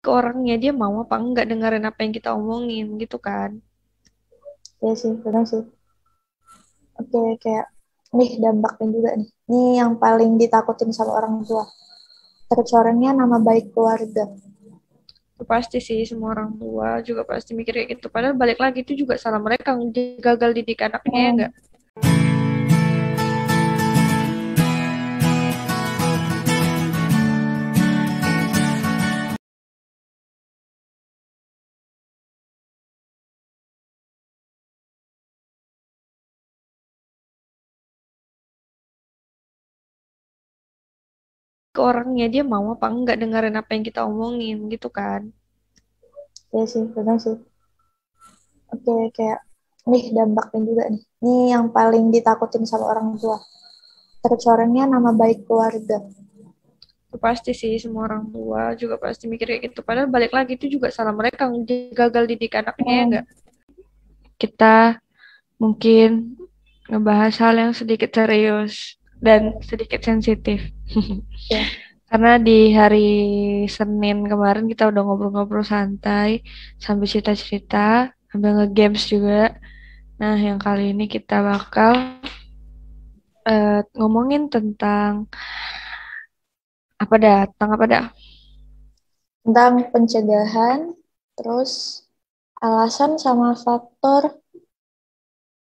ke orangnya, dia mau apa enggak dengerin apa yang kita omongin gitu kan. Ya sih, benar sih. Oke, kayak nih dampaknya juga nih. Ini yang paling ditakutin sama orang tua. Tercorengnya nama baik keluarga. Itu pasti sih, semua orang tua juga pasti mikir kayak gitu, padahal balik lagi itu juga salah mereka, gagal didik anaknya ya enggak. Hmm. Ke orangnya, dia mau apa enggak dengerin apa yang kita omongin gitu kan. Ya sih, benar sih. Oke, kayak nih dampaknya juga nih. Ini yang paling ditakutin sama orang tua. Tercorengnya nama baik keluarga. Itu pasti sih, semua orang tua juga pasti mikir kayak gitu, padahal balik lagi itu juga salah mereka, gagal didik anaknya ya enggak. Hmm. Kita mungkin ngebahas hal yang sedikit serius dan sedikit sensitif. Ya. Karena di hari Senin kemarin kita udah ngobrol-ngobrol santai, sambil cerita-cerita, sambil nge-games juga. Nah, yang kali ini kita bakal ngomongin tentang apa dah? Tentang apa dah? Tentang pencegahan, terus alasan sama faktor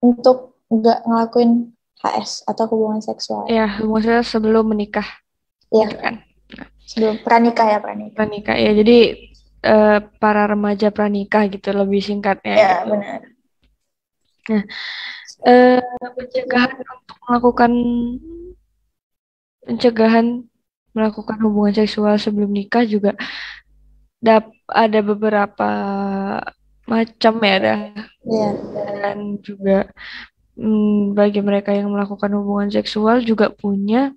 untuk nggak ngelakuin HS atau hubungan seksual. Ya, maksudnya sebelum menikah gitu Ya, kan. sebelum pranikah ya pranikah. Pranikah ya. Jadi para remaja pranikah gitu lebih singkatnya Ya, gitu. benar. Nah, eh, pencegahan untuk melakukan pencegahan melakukan hubungan seksual sebelum nikah juga ada beberapa macam ya dah, Ya. dan juga bagi mereka yang melakukan hubungan seksual juga punya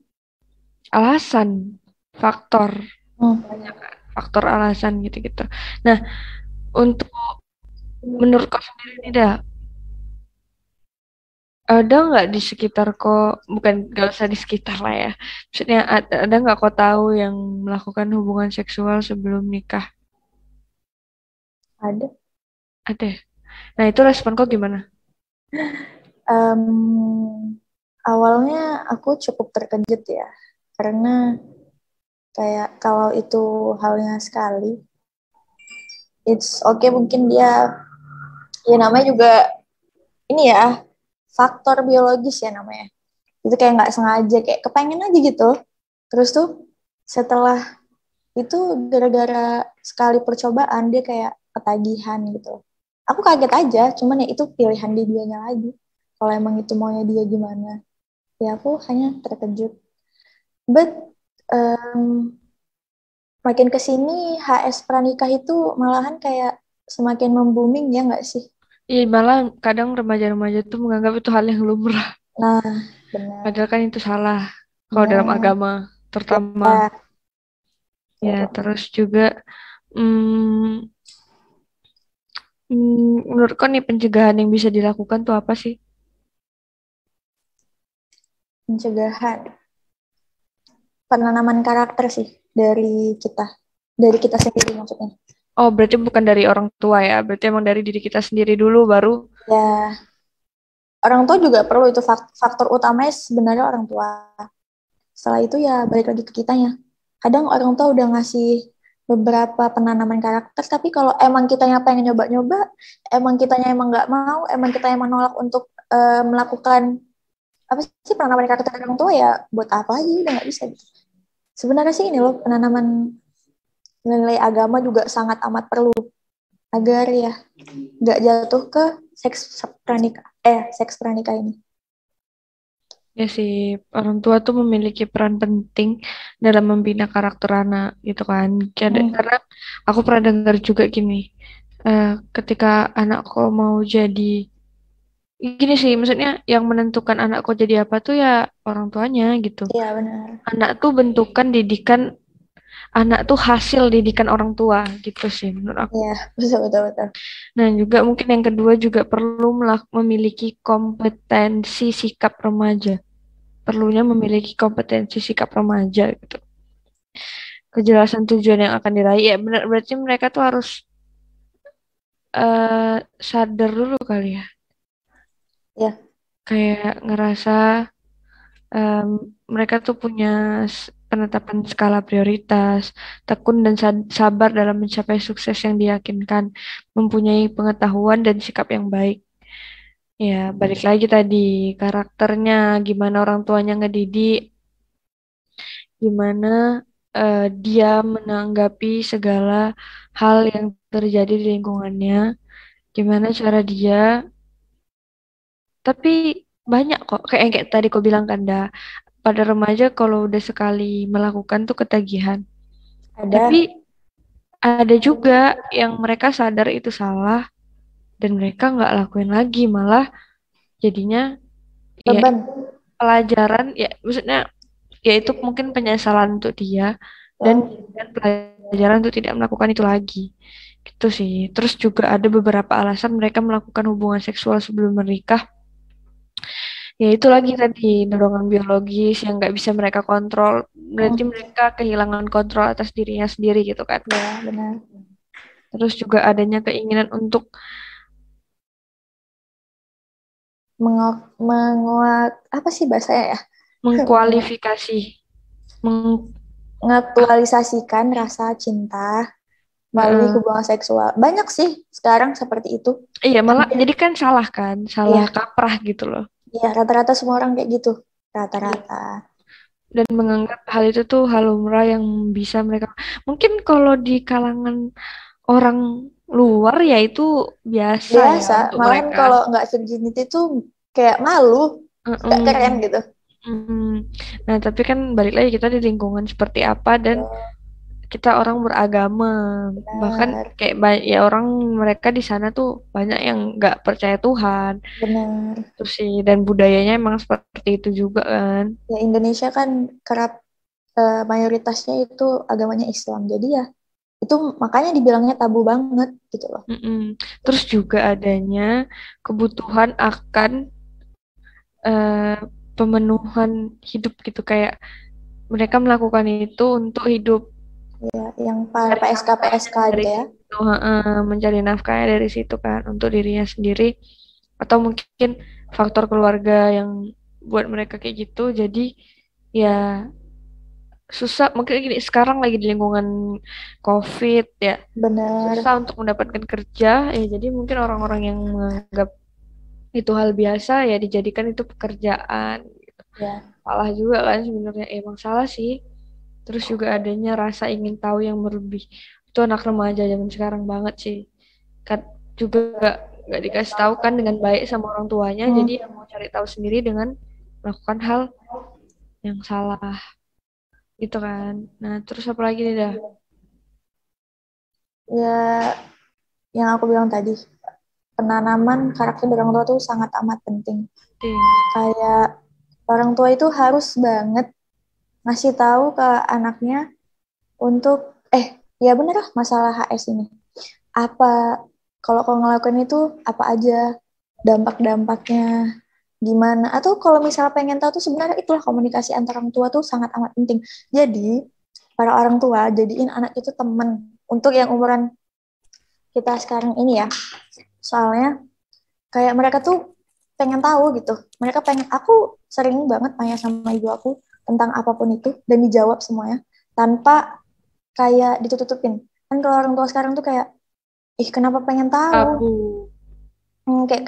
alasan, faktor Hmm. banyak kan, faktor alasan gitu-gitu. Nah, untuk menurut kau sendiri nih dah, ada nggak di sekitar kok, bukan nggak usah di sekitar lah ya, maksudnya ada nggak kau tahu yang melakukan hubungan seksual sebelum nikah? Ada. Ada ya? Nah, itu respon kau gimana? Awalnya aku cukup terkejut ya, karena kayak kalau itu halnya sekali, it's okay mungkin dia, ya namanya juga ini ya, faktor biologis ya namanya. Itu kayak nggak sengaja, kayak kepengen aja gitu. Terus tuh setelah itu gara-gara sekali percobaan dia kayak ketagihan gitu. Aku kaget aja, cuman ya itu pilihan di dianya lagi. Kalau emang itu maunya dia gimana, ya aku hanya terkejut. But um, makin ke sini HS pranikah itu malahan kayak semakin membooming ya nggak sih? Iya, malah kadang remaja-remaja tuh menganggap itu hal yang lumrah. Nah, benar. Padahal kan itu salah. Kalau dalam Nah, agama, terutama. ya, Ya, betul. terus juga, mm, menurut kau nih pencegahan yang bisa dilakukan tuh apa sih? Pencegahan, penanaman karakter sih dari kita sendiri maksudnya. Oh, berarti bukan dari orang tua ya. Berarti emang dari diri kita sendiri dulu baru. Ya, orang tua juga perlu, itu faktor utamanya sebenarnya orang tua. Setelah itu ya balik lagi ke kitanya. Kadang orang tua udah ngasih beberapa penanaman karakter, tapi kalau emang kitanya pengen nyoba-nyoba, emang kitanya emang nggak mau, emang kita emang nolak untuk melakukan apa sih penanaman karakter orang tua, ya buat apa lagi, udah nggak bisa gitu. Sebenarnya sih ini loh, penanaman nilai agama juga sangat amat perlu agar ya nggak jatuh ke seks pranikah ini. Ya sih, orang tua tuh memiliki peran penting dalam membina karakter anak gitu kan. Hmm. Karena aku pernah dengar juga gini, eh, ketika anakku mau jadi, gini sih, maksudnya yang menentukan anakku jadi apa tuh ya orang tuanya gitu. Iya benar. Anak tuh bentukan didikan, anak tuh hasil didikan orang tua gitu sih menurut aku. Iya, betul betul betul. Nah, juga mungkin yang kedua juga perlu memiliki kompetensi sikap remaja. Perlunya memiliki kompetensi sikap remaja gitu. kejelasan tujuan yang akan diraih. Ya benar, berarti mereka tuh harus sadar dulu kali ya. Ya, Kayak ngerasa em, mereka tuh punya penetapan skala prioritas, tekun dan sabar dalam mencapai sukses yang diyakinkan, mempunyai pengetahuan dan sikap yang baik. Ya, balik lagi tadi karakternya, gimana orang tuanya ngedidik, gimana dia menanggapi segala hal yang terjadi di lingkungannya, gimana cara dia. Tapi banyak kok, kayak tadi kau bilang kan, dah pada remaja kalau udah sekali melakukan tuh ketagihan. Tapi ada ada juga yang mereka sadar itu salah dan mereka nggak lakuin lagi, malah jadinya ya beban. pelajaran, ya maksudnya ya itu mungkin penyesalan untuk dia dan Oh, dijadikan pelajaran untuk tidak melakukan itu lagi. Gitu sih. Terus juga ada beberapa alasan mereka melakukan hubungan seksual sebelum menikah. Ya itu lagi tadi dorongan biologis yang nggak bisa mereka kontrol. Berarti hmm, mereka kehilangan kontrol atas dirinya sendiri gitu kan. ya benar. Terus juga adanya keinginan untuk Menguat apa sih bahasanya ya? mengkualifikasi, meng, Mengaktualisasikan rasa cinta melalui Heeh. hubungan seksual. Banyak sih sekarang seperti itu. Iya malah Hampir, jadi kan salah kan, salah iya, kaprah gitu loh. iya rata-rata semua orang kayak gitu. Iya. Rata-rata. Dan menganggap hal itu tuh hal lumrah yang bisa mereka, mungkin kalau di kalangan orang luar ya itu biasa ya Biasa, untuk malahan mereka. kalau nggak virginity tuh kayak malu, nggak keren Mm-mm. gitu. Mm. Nah, tapi kan balik lagi kita di lingkungan seperti apa dan Ya, kita orang beragama. Bahkan benar, kayak ya orang mereka di sana tuh banyak yang nggak percaya Tuhan. benar. Terus sih dan budayanya emang seperti itu juga kan. Ya Indonesia kan kerap mayoritasnya itu agamanya Islam. Jadi ya itu makanya dibilangnya tabu banget gitu loh. Mm-mm. Terus juga adanya kebutuhan akan eh, pemenuhan hidup gitu kayak mereka melakukan itu untuk hidup, Ya, yang mencari PSK nafkahnya PSK dari gitu ya. situ, mencari nafkahnya dari situ kan untuk dirinya sendiri atau mungkin faktor keluarga yang buat mereka kayak gitu. Jadi ya susah mungkin gini sekarang lagi di lingkungan COVID ya Benar. susah untuk mendapatkan kerja ya jadi mungkin orang-orang yang menganggap itu hal biasa ya dijadikan itu pekerjaan. Ya, Salah juga kan sebenarnya emang salah sih. Terus juga adanya rasa ingin tahu yang berlebih. Itu anak remaja zaman sekarang banget sih. Kan juga nggak dikasih tahu kan dengan baik sama orang tuanya, jadi hmm, yang mau cari tahu sendiri dengan melakukan hal yang salah gitu kan. Nah, terus apa lagi nih dah? ya yang aku bilang tadi, penanaman karakter dari orang tua tuh sangat amat penting. Ting. Kayak orang tua itu harus banget ngasih tahu ke anaknya untuk ya bener lah masalah HS ini. Apa kalau kau ngelakuin itu apa aja dampak-dampaknya gimana? Atau kalau misalnya pengen tahu tuh sebenarnya itulah komunikasi antara orang tua tuh sangat amat penting. Jadi para orang tua jadiin anak itu teman untuk yang umuran kita sekarang ini ya. Soalnya kayak mereka tuh pengen tahu gitu. Mereka pengen, aku sering banget tanya sama ibu aku tentang apapun itu dan dijawab semuanya tanpa kayak ditutup-tutupin. Kan kalau orang tua sekarang tuh kayak, ih kenapa pengen tahu? Tabu. Kayak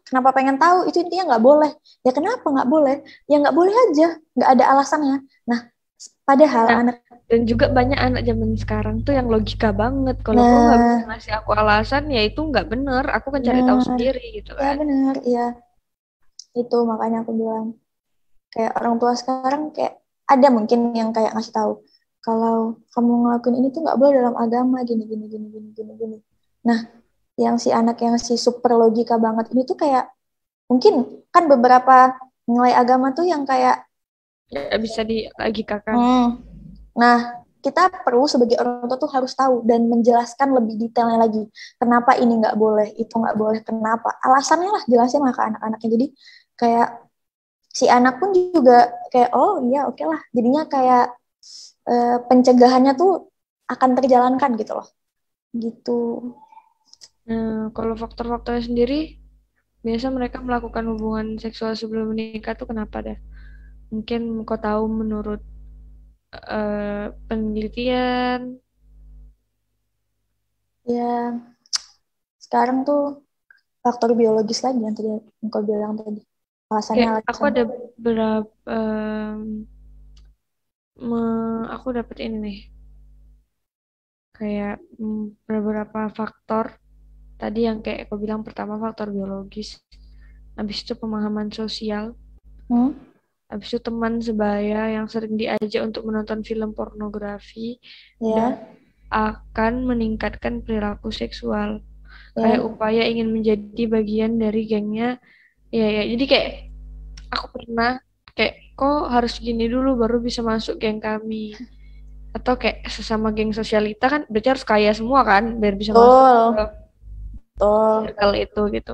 kenapa pengen tahu? Itu intinya nggak boleh. Ya kenapa nggak boleh? Ya nggak boleh aja, nggak ada alasannya. Nah, padahal Nah, anak, dan juga banyak anak zaman sekarang tuh yang logika banget. Kalau kau nggak bisa nah, ngasih aku alasan, ya itu nggak bener. Aku kan cari tahu benar, sendiri gitu ya kan. benar, ya itu makanya aku bilang kayak orang tua sekarang kayak ada mungkin yang kayak ngasih tahu kalau kamu ngelakuin ini tuh nggak boleh dalam agama gini gini gini gini gini gini. Nah, yang si anak yang si super logika banget ini tuh kayak mungkin kan beberapa nilai agama tuh yang kayak Nggak bisa dilogikakan. hmm, nah kita perlu sebagai orang tua tuh harus tahu dan menjelaskan lebih detailnya lagi kenapa ini nggak boleh itu nggak boleh kenapa alasannya lah jelasin lah ke anak-anaknya jadi kayak si anak pun juga kayak oh iya oke lah jadinya kayak pencegahannya tuh akan terjalankan gitu loh. Gitu. Nah, kalau faktor-faktornya sendiri, biasa mereka melakukan hubungan seksual sebelum menikah tuh kenapa dah? Mungkin kau tahu menurut penelitian. Ya, sekarang tuh faktor biologis lagi yang tadi engkau bilang tadi. Alasannya Kayak aku alasan. ada beberapa, aku dapet ini nih, kayak beberapa faktor. Tadi yang kayak aku bilang pertama faktor biologis, habis itu pemahaman sosial, Hmm? habis itu teman sebaya yang sering diajak untuk menonton film pornografi dan Ya, akan meningkatkan perilaku seksual. Kayak ya. upaya ingin menjadi bagian dari gengnya. Ya, ya. Jadi kayak aku pernah kayak kok harus gini dulu baru bisa masuk geng kami. Atau kayak sesama geng sosialita kan berarti harus kaya semua kan biar bisa masuk ke Betul, betul. circle itu gitu.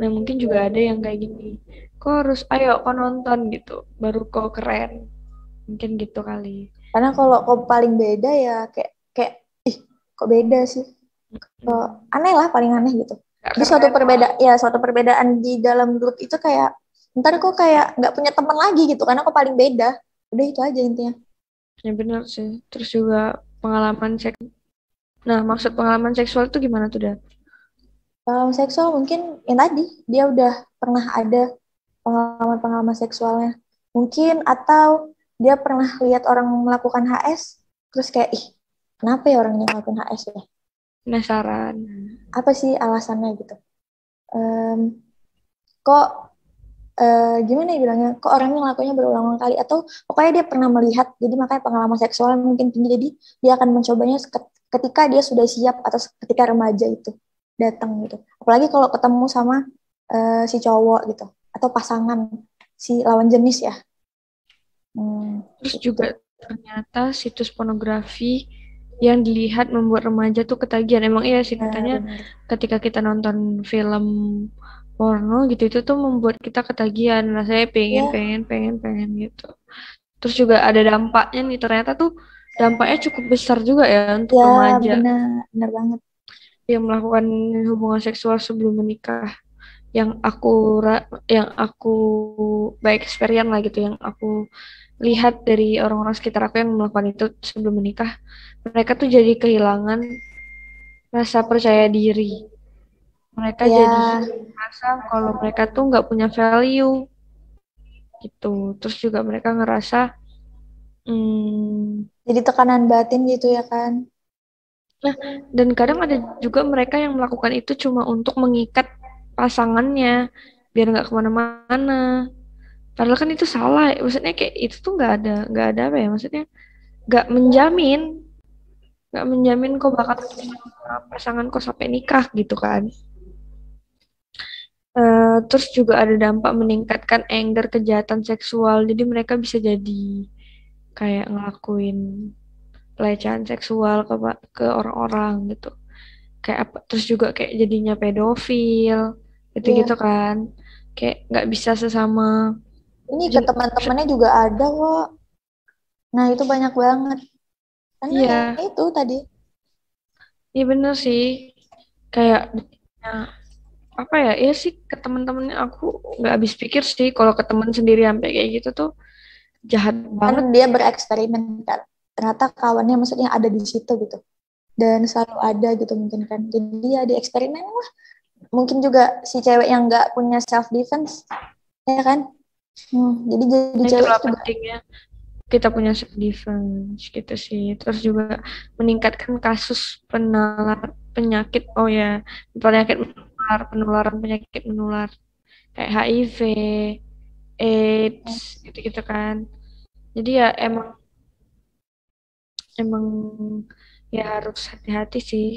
Nah, mungkin juga ada yang kayak gini. Kok harus ayo kok nonton gitu, baru kok keren. Mungkin gitu kali. Karena kalau kok paling beda ya kayak kayak ih kok beda sih? Kok Hmm, aneh lah paling aneh gitu. gak Jadi keren. suatu perbedaan di dalam grup itu kayak ntar kok kayak nggak punya teman lagi gitu karena kok paling beda. Udah itu aja intinya. Ya benar sih. Terus juga pengalaman seks. Nah, maksud pengalaman seksual itu gimana tuh, Dan? Kalau seksual mungkin yang tadi dia udah pernah ada pengalaman-pengalaman seksualnya. Mungkin atau dia pernah lihat orang melakukan HS terus kayak ih kenapa ya orang yang melakukan HS ya? Penasaran. Apa sih alasannya gitu? Em, kok gimana ya bilangnya? Kok orangnya ngelakuinnya berulang-ulang kali atau pokoknya dia pernah melihat jadi makanya pengalaman seksual mungkin tinggi jadi dia akan mencobanya ketika dia sudah siap atau ketika remaja itu datang gitu. Apalagi kalau ketemu sama si cowok gitu atau pasangan si lawan jenis ya. Terus Gitu. juga ternyata situs pornografi yang dilihat membuat remaja tuh ketagihan. Emang iya sih katanya Benar-benar. ketika kita nonton film porno gitu itu tuh membuat kita ketagihan. Rasanya pengen, Ya, pengen, pengen, pengen gitu. Terus juga ada dampaknya nih. Ternyata tuh dampaknya cukup besar juga ya untuk ya remaja benar, benar banget. yang melakukan hubungan seksual sebelum menikah. Yang aku baik experience lah gitu, yang aku lihat dari orang-orang sekitar aku yang melakukan itu sebelum menikah, mereka tuh jadi kehilangan rasa percaya diri. Mereka jadi Ya, merasa kalau mereka tuh nggak punya value gitu. Terus juga mereka ngerasa, hmm, jadi tekanan batin gitu ya kan. nah, dan kadang ada juga mereka yang melakukan itu cuma untuk mengikat pasangannya biar nggak kemana-mana. Padahal kan itu salah, ya. Maksudnya kayak itu tuh nggak ada apa ya? Maksudnya nggak menjamin, nggak menjamin kok bakal sama pasangan kok sampai nikah gitu kan. Terus juga ada dampak meningkatkan anger kejahatan seksual. Jadi mereka bisa jadi kayak ngelakuin pelecehan seksual ke orang-orang gitu. Kayak apa? Terus juga kayak jadinya pedofil, gitu-gitu Iya, kan. Kayak nggak bisa sesama ini ke jen- teman-temannya juga ada kok. Nah, itu banyak banget. Karena ya iya, itu tadi. iya bener sih. Kayak ya, apa ya? Iya sih ke temen-temennya aku nggak habis pikir sih kalau ke temen sendiri sampai kayak gitu tuh jahat Kan banget. dia bereksperimen kan. Ternyata kawannya maksudnya ada di situ gitu. Dan selalu ada gitu mungkin kan. Jadi ya di eksperimen lah. Mungkin juga si cewek yang nggak punya self defense, ya kan? Jadi Nah, cewek itulah juga pentingnya kita punya self defense gitu sih. Terus juga meningkatkan kasus penyakit, oh ya, penyakit menular, penularan penyakit menular kayak HIV, AIDS gitu-gitu kan. Jadi ya emang emang ya harus hati-hati sih.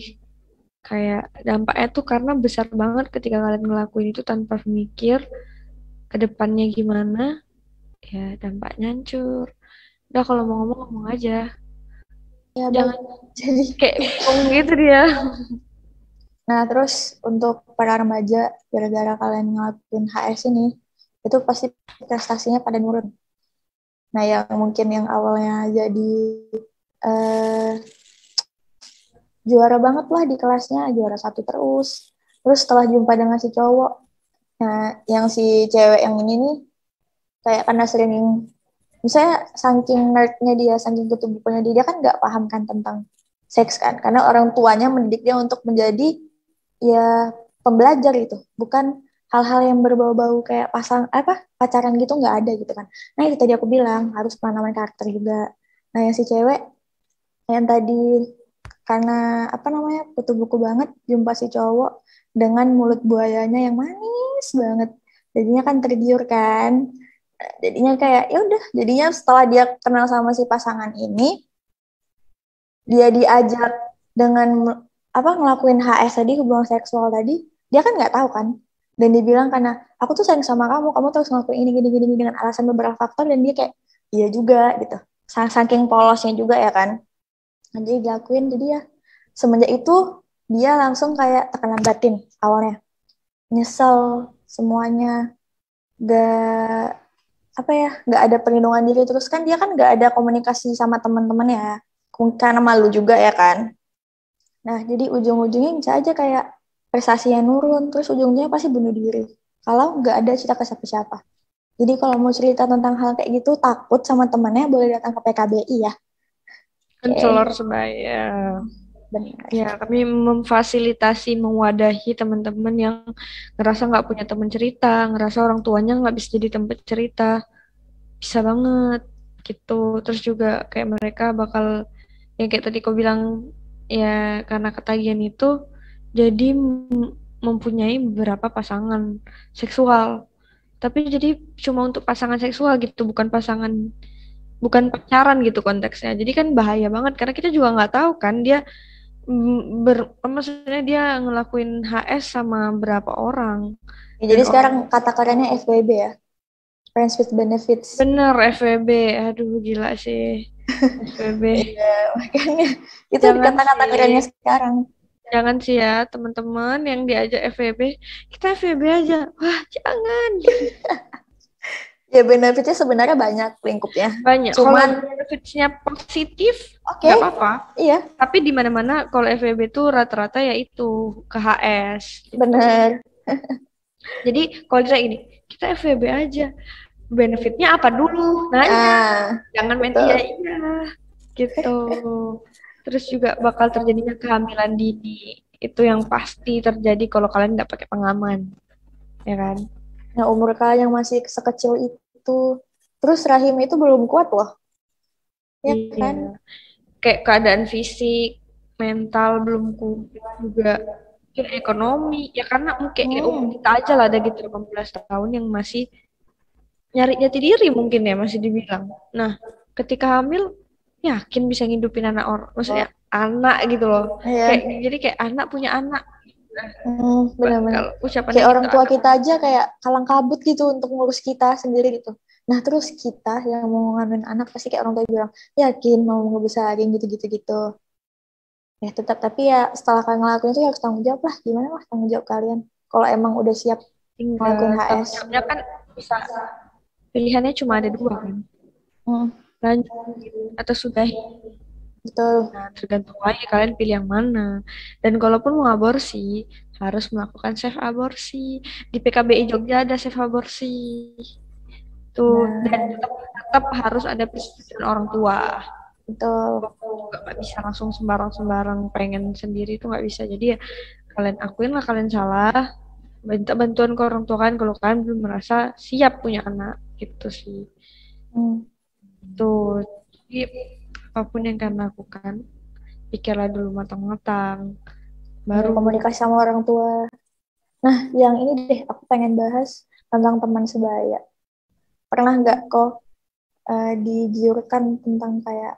Kayak dampaknya tuh karena besar banget ketika kalian ngelakuin itu tanpa mikir ke depannya gimana, ya dampaknya hancur. Udah kalau mau ngomong ngomong aja. ya baik. Jangan Jadi kayak bingung gitu dia. nah terus untuk para remaja gara-gara kalian ngelakuin HS ini itu pasti prestasinya pada nurun. Nah, yang mungkin yang awalnya jadi eh, juara banget lah di kelasnya, juara satu terus. Terus setelah jumpa dengan si cowok, nah yang si cewek yang ini nih, kayak karena sering, misalnya saking nerdnya dia, saking kutu bukunya dia kan nggak paham kan tentang seks kan, karena orang tuanya mendidik dia untuk menjadi ya pembelajar gitu, bukan hal-hal yang berbau-bau kayak pasang apa pacaran gitu nggak ada gitu kan. Nah itu tadi aku bilang harus penanaman karakter juga. Nah yang si cewek yang tadi karena apa namanya kutu buku banget jumpa si cowok dengan mulut buayanya yang manis banget, jadinya kan tergiur kan. Jadinya kayak ya udah, jadinya setelah dia kenal sama si pasangan ini, dia diajak dengan apa ngelakuin HS tadi, hubungan seksual tadi, dia kan nggak tahu kan, dan dia bilang karena aku tuh sayang sama kamu, kamu terus ngelakuin ini gini gini dengan alasan beberapa faktor, dan dia kayak iya juga gitu, saking polosnya juga ya kan. Nah, jadi dilakuin, jadi ya semenjak itu dia langsung kayak tekanan batin awalnya, nyesel semuanya, gak apa ya, nggak ada perlindungan diri, terus kan dia kan nggak ada komunikasi sama teman-teman ya, karena malu juga ya kan. Nah jadi ujung-ujungnya bisa aja kayak prestasinya nurun, terus ujungnya pasti bunuh diri kalau nggak ada cerita ke siapa-siapa. Jadi kalau mau cerita tentang hal kayak gitu takut sama temannya, boleh datang ke PKBI ya. Konselor Oke, sebaya. benar. Ya, kami memfasilitasi, mewadahi teman-teman yang ngerasa nggak punya teman cerita, ngerasa orang tuanya nggak bisa jadi tempat cerita. Bisa banget gitu. Terus juga kayak mereka bakal, yang kayak tadi kau bilang, ya karena ketagihan itu, jadi mempunyai beberapa pasangan seksual. Tapi jadi cuma untuk pasangan seksual gitu, bukan pacaran gitu konteksnya. Jadi kan bahaya banget karena kita juga nggak tahu kan dia maksudnya dia ngelakuin HS sama berapa orang, Ya, dan jadi orang sekarang kata kerennya FWB ya, Friends with Benefits. bener FWB. Aduh gila sih FWB. Iya, makanya itu Jangan kata-kata sih, kerennya sekarang. jangan sih ya teman-teman yang diajak FWB, kita FWB aja. Wah, jangan. Ya benefitnya sebenarnya banyak lingkupnya. Banyak. Kalau Cuman benefitsnya positif, oke, nggak apa-apa. iya Tapi di mana-mana kalau FWB tuh rata-rata ya itu ke HS gitu. bener. Jadi kalau kita ini, kita FWB aja. Benefitnya apa dulu? Nanya, Ah, jangan main iya betul. iya gitu. Terus juga bakal terjadinya kehamilan dini. Itu yang pasti terjadi kalau kalian nggak pakai pengaman, ya kan? Nah, umur kalian yang masih sekecil itu, terus rahim itu belum kuat loh, ya Iya. kan? Kayak keadaan fisik, mental belum kuat juga. Mungkin ekonomi, ya karena mungkin ya umur Hmm. kita aja lah ada gitu 18 tahun yang masih nyari jati diri mungkin ya masih dibilang. Nah, ketika hamil yakin bisa ngidupin anak orang, maksudnya anak gitu loh. Kayak Iya, jadi kayak anak punya anak. Nah, benar-benar. kalau ucapannya Kayak gitu orang tua anak. kita aja kayak kalang kabut gitu untuk ngurus kita sendiri gitu. Nah, terus kita yang mau nganuin anak pasti kayak orang tua bilang, yakin mau ngebesarin gitu-gitu gitu. Ya tetap, tapi ya setelah kalian ngelakuin itu ya harus tanggung jawab lah. Gimana lah tanggung jawab kalian? Kalau emang udah siap ngelakuin Tinggal tanggung HS. jawabnya kan bisa, pilihannya cuma ada dua kan. Hmm, Lanjut atau sudahi. betul. Nah, tergantung lagi kalian pilih yang mana. Dan kalaupun mau aborsi, harus melakukan safe aborsi. Di PKBI Jogja ada safe aborsi. Tuh, dan Nah, tetap harus ada persetujuan orang tua. betul. Juga nggak bisa langsung sembarang-sembarang pengen sendiri itu nggak bisa. Jadi ya kalian akuin lah kalian salah. Minta bantuan ke orang tua kalian kalau kalian belum merasa siap punya anak gitu sih. Hmm. Tuh, jadi apapun yang kalian lakukan, pikirlah dulu matang-matang. Ya, Baru komunikasi sama orang tua. Nah, yang ini deh, aku pengen bahas tentang teman sebaya. Pernah nggak kok digiurkan tentang kayak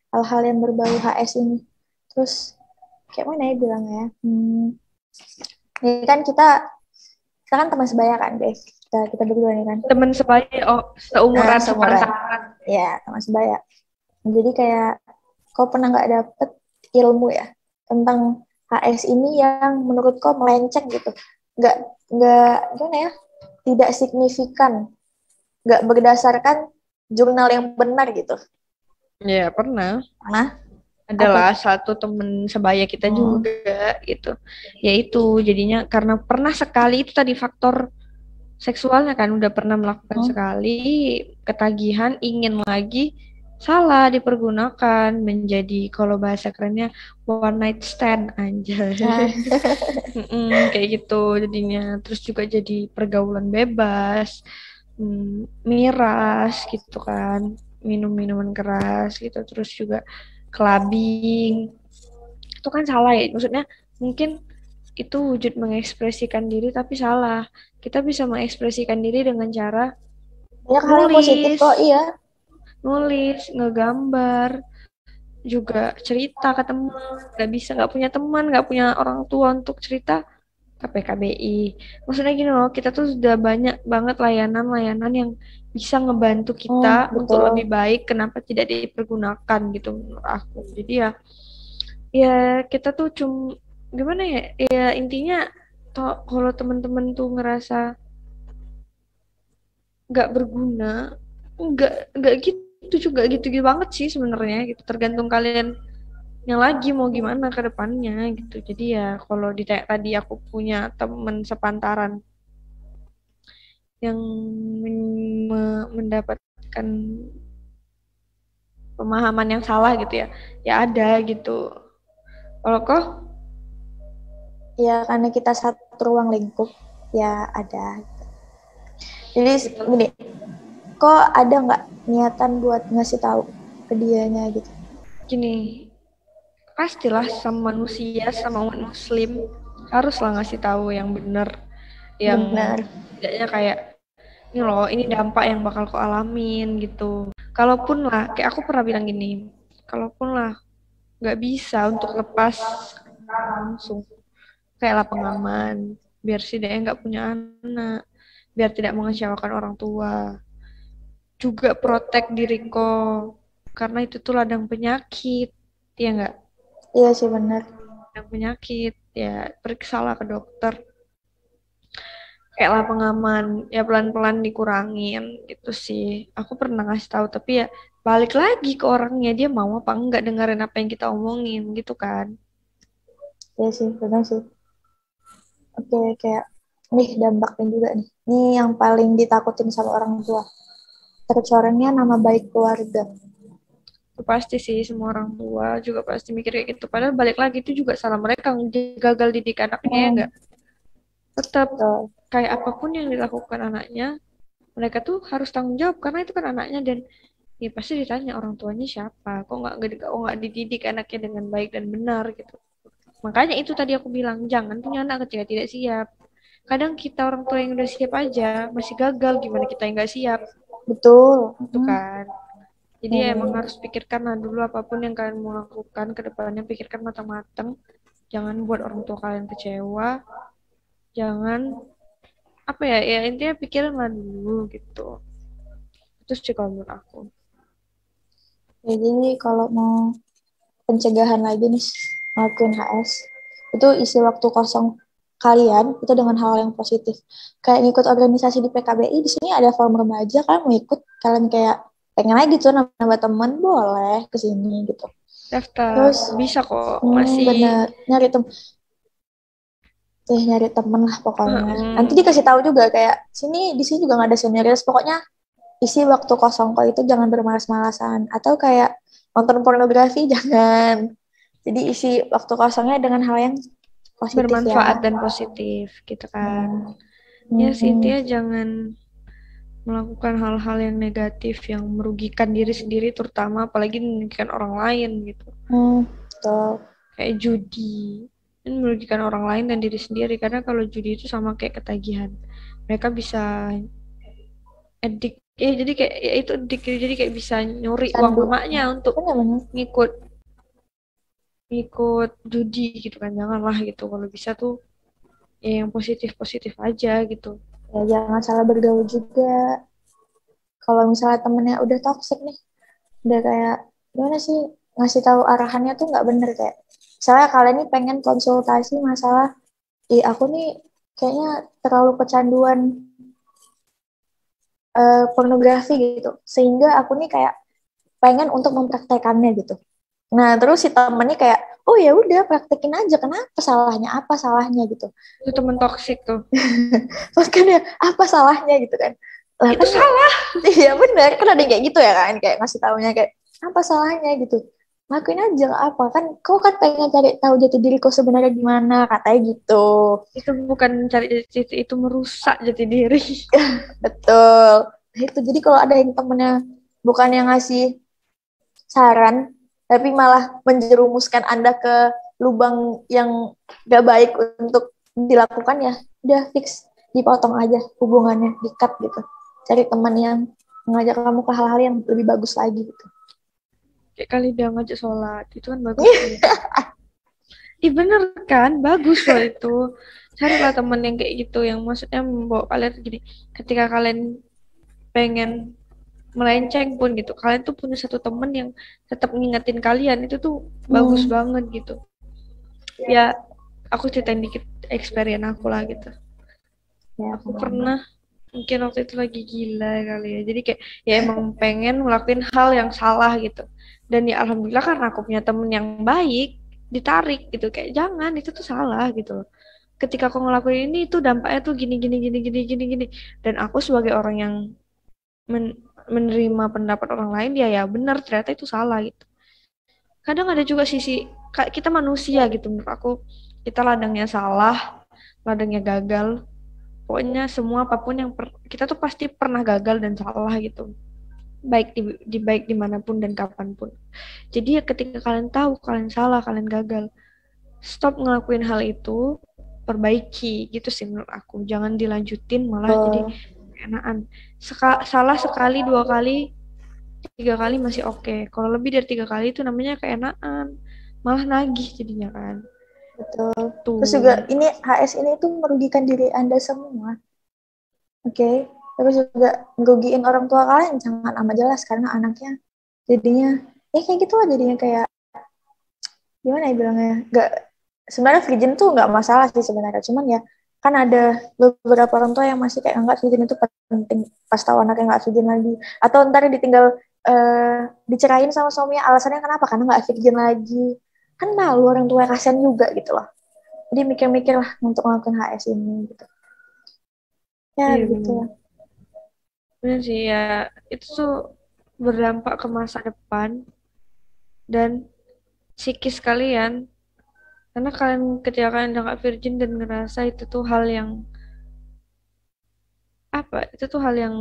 hal-hal yang berbau HS ini? Terus, kayak mana ya bilangnya? Ini kan kita kan teman sebaya kan, guys. Kita berdua nih kan. teman sebaya, oh Nah, seumuran seumuran. sepantaran. Ya, teman sebaya. Jadi kayak, kau pernah nggak dapet ilmu ya tentang HS ini yang menurut kau melenceng gitu? Nggak, nggak, gimana ya? Tidak signifikan, nggak berdasarkan jurnal yang benar gitu? Ya pernah. Nah, Adalah satu temen sebaya kita Oh. juga gitu. Yaitu jadinya karena pernah sekali itu tadi faktor seksualnya kan udah pernah melakukan sekali, ketagihan, ingin lagi, salah dipergunakan menjadi kalau bahasa kerennya one night stand anjay. Nah, Kayak gitu jadinya. Terus juga jadi pergaulan bebas, miras gitu kan, minum minuman keras gitu. Terus juga clubbing itu kan salah ya, maksudnya mungkin itu wujud mengekspresikan diri tapi salah. Kita bisa mengekspresikan diri dengan cara banyak hal yang positif nulis, kok, iya. ngegambar, juga cerita ke teman. Nggak punya teman, nggak punya orang tua untuk cerita ke PKBI. Maksudnya gini loh, kita tuh sudah banyak banget layanan-layanan yang bisa ngebantu kita untuk lebih Betul. baik. Kenapa tidak dipergunakan gitu menurut aku. Jadi ya, ya kita tuh gimana ya? Ya intinya kalau teman-teman tuh ngerasa nggak berguna, nggak gitu juga gitu-gitu banget sih sebenarnya gitu. Tergantung kalian yang lagi mau gimana ke depannya gitu. Jadi ya kalau ditanya tadi aku punya teman sepantaran yang mendapatkan pemahaman yang salah gitu ya, ya ada gitu. Kalau kok Ya karena kita satu ruang lingkup, ya ada. Jadi gitu. gini, kok ada nggak niatan buat ngasih tahu ke dianya gitu? Gini, pastilah sama manusia sama umat muslim haruslah ngasih tahu yang benar, yang Benar. tidaknya kayak ini loh, ini dampak yang bakal kau alamin gitu. Kalaupun lah, kayak aku pernah bilang gini, kalaupun lah nggak bisa untuk lepas langsung, kayak lah pengaman, biar si dia nggak punya anak, biar tidak mengecewakan orang tua. Juga protek diri kau, karena itu tuh ladang penyakit, ya nggak? Iya sih benar. Ladang penyakit, ya periksalah ke dokter. Kayak lah pengaman, ya pelan-pelan dikurangin gitu sih. Aku pernah ngasih tahu, tapi ya balik lagi ke orangnya, dia mau apa enggak dengerin apa yang kita omongin gitu kan. Iya sih, benar sih. Oke, kayak nih dampaknya juga nih. Ini yang paling ditakutin sama orang tua. Tercorengnya nama baik keluarga. Itu pasti sih, semua orang tua juga pasti mikir kayak gitu. Padahal balik lagi itu juga salah mereka, gagal didik anaknya ya enggak. Tetap Betul. kayak apapun yang dilakukan anaknya, mereka tuh harus tanggung jawab karena itu kan anaknya. Dan ya pasti ditanya orang tuanya siapa, kok nggak dididik anaknya dengan baik dan benar gitu. Makanya itu tadi aku bilang jangan punya anak ketika tidak siap. Kadang kita orang tua yang udah siap aja masih gagal, gimana kita yang nggak siap, Betul. itu kan. Jadi Ya, ya emang benar. harus pikirkan lah dulu apapun yang kalian mau lakukan ke depannya, pikirkan matang-matang. Jangan buat orang tua kalian kecewa. Jangan apa ya, ya intinya pikirin lah dulu gitu. Terus sih kalau menurut aku. Jadi kalau mau pencegahan lagi nih ngelakuin HS, itu isi waktu kosong kalian itu dengan hal yang positif. Kayak ikut organisasi di PKBI, di sini ada forum remaja, kalian mau ikut, kalian kayak pengen lagi tuh nambah teman, boleh ke sini gitu. Daftar Terus bisa kok, masih bener nyari temen lah pokoknya. Nanti mm, dikasih tahu juga kayak di sini juga nggak ada senioritas. Pokoknya isi waktu kosong kok itu jangan bermalas-malasan atau kayak nonton pornografi jangan. Jadi isi waktu kosongnya dengan hal yang positif ya. bermanfaat dan positif gitu kan. Benar. Ya sih Hmm, intinya jangan melakukan hal-hal yang negatif yang merugikan diri sendiri, terutama apalagi merugikan orang lain gitu. betul. Kayak judi ini merugikan orang lain dan diri sendiri, karena kalau judi itu sama kayak ketagihan, mereka bisa edik, ya jadi kayak ya itu edik, jadi kayak bisa nyuri uang Candu. mamanya untuk Benar-benar. ngikut ngikut judi gitu kan. Janganlah gitu, kalau bisa tuh ya yang positif positif aja gitu. Ya jangan salah bergaul juga. Kalau misalnya temennya udah toxic nih, udah kayak gimana sih ngasih tahu arahannya tuh nggak bener kayak. Misalnya kalian nih pengen konsultasi masalah, aku nih kayaknya terlalu kecanduan pornografi gitu. Sehingga aku nih kayak pengen untuk mempraktekannya gitu. Nah, terus si temennya kayak, oh ya udah praktekin aja, kenapa salahnya? Apa salahnya gitu? Itu temen toksik tuh. Terus kan ya, apa salahnya gitu kan? Lah Itu kan, salah. iya benar, kan ada yang kayak gitu ya kan, kayak ngasih taunya kayak, apa salahnya gitu? Lakuin aja nggak apa kan, kau kan pengen cari tahu jati diri kau sebenarnya gimana, katanya gitu. Itu bukan cari jati, itu merusak jati diri. Betul. Nah, itu jadi kalau ada yang temennya bukan yang ngasih saran, tapi malah menjerumuskan Anda ke lubang yang gak baik untuk dilakukan ya, udah fix dipotong aja hubungannya, di-cut gitu. Cari teman yang mengajak kamu ke hal-hal yang lebih bagus lagi gitu. Kayak kali dia ngajak sholat, itu kan bagus tuh. Ih bener kan, bagus loh itu. Carilah temen yang kayak gitu, yang maksudnya membawa kalian gini. Ketika kalian pengen melenceng pun gitu, kalian tuh punya satu temen yang tetap ngingetin kalian, itu tuh bagus banget gitu. Ya, aku ceritain dikit experience aku lah gitu. Ya, Aku pernah mungkin waktu itu lagi gila kali ya. Jadi kayak ya emang pengen ngelakuin hal yang salah gitu. Dan ya alhamdulillah karena aku punya temen yang baik, ditarik gitu kayak jangan itu tuh salah gitu loh. Ketika aku ngelakuin ini tuh dampaknya tuh gini gini gini gini gini gini. Dan aku sebagai orang yang menerima pendapat orang lain ya benar ternyata itu salah gitu. Kadang ada juga sisi kita manusia gitu menurut aku, kita ladangnya salah, ladangnya gagal. Pokoknya semua apapun yang kita tuh pasti pernah gagal dan salah gitu, baik baik dimanapun dan kapanpun. Jadi ya ketika kalian tahu kalian salah, kalian gagal, stop ngelakuin hal itu, perbaiki gitu sih menurut aku. Jangan dilanjutin malah jadi keenaan. Salah sekali, dua kali, tiga kali masih oke. Kalau lebih dari tiga kali itu namanya keenaan, malah nagih jadinya kan. betul. Tuh. Terus juga ini HS ini tuh merugikan diri Anda semua. Oke. Terus juga ngerugiin orang tua kalian sangat amat jelas karena anaknya jadinya ya kayak gitu lah, jadinya kayak gimana ya bilangnya, nggak, sebenarnya virgin tuh nggak masalah sih sebenarnya, cuman ya kan ada beberapa orang tua yang masih kayak nggak virgin itu penting, pas tahu anaknya nggak virgin lagi, atau ntar ditinggal dicerain sama suaminya alasannya kenapa, karena nggak virgin lagi, kan malu orang tua, kasihan juga gitu loh, jadi mikir-mikir lah untuk melakukan HS ini gitu ya, Iya begitu benar. lah. Benar sih ya, itu tuh berdampak ke masa depan dan psikis kalian. Karena kalian ketika kalian udah gak virgin dan ngerasa itu tuh hal yang apa? Itu tuh hal yang